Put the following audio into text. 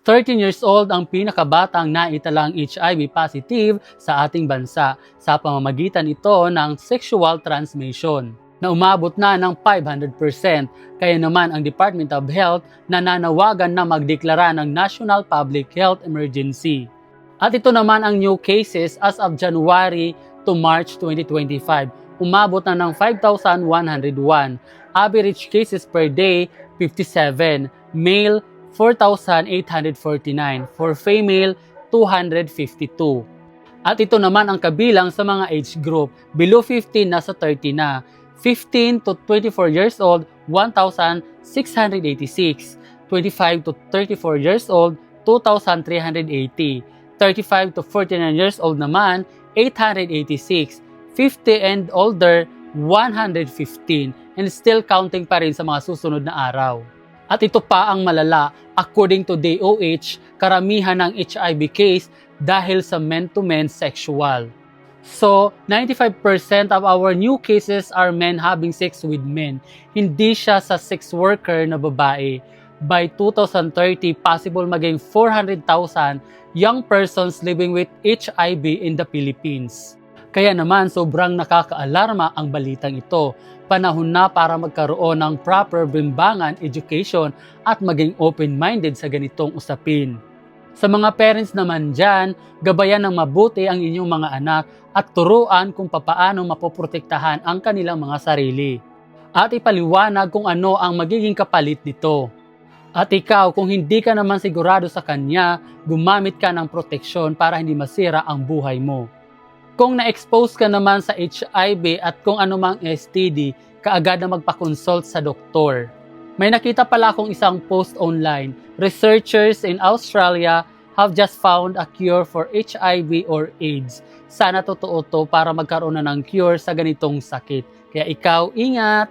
13 years old ang pinakabatang naitalang HIV positive sa ating bansa sa pamamagitan ito ng sexual transmission na umabot na ng 500%. Kaya naman ang Department of Health nananawagan na magdeklara ng National Public Health Emergency. At ito naman ang new cases as of January to March 2025. Umabot na ng 5,101. Average cases per day, 57. Male, 4,849. For female, 252. At ito naman ang kabilang sa mga age group. Below 15 nasa 30 na. 15 to 24 years old, 1,686. 25 to 34 years old, 2,380. 35 to 49 years old naman, 886. 50 and older, 115. And still counting pa rin sa mga susunod na araw. At ito pa ang malala, according to DOH, karamihan ng HIV case dahil sa men-to-men sexual. So, 95% of our new cases are men having sex with men. Hindi siya sa sex worker na babae. By 2030, possible maging 400,000 young persons living with HIV in the Philippines. Kaya naman sobrang nakakaalarma ang balitang ito. Panahon na para magkaroon ng proper bimbangan, education at maging open-minded sa ganitong usapin. Sa mga parents naman dyan, gabayan ng mabuti ang inyong mga anak at turuan kung papaano mapoprotektahan ang kanilang mga sarili. At ipaliwanag kung ano ang magiging kapalit nito. At ikaw, kung hindi ka naman sigurado sa kanya, gumamit ka ng proteksyon para hindi masira ang buhay mo. Kung na-expose ka naman sa HIV at kung anumang STD, kaagad na magpa-consult sa doktor. May nakita pala akong isang post online. Researchers in Australia have just found a cure for HIV or AIDS. Sana totoo to para magkaroon na ng cure sa ganitong sakit. Kaya ikaw, ingat!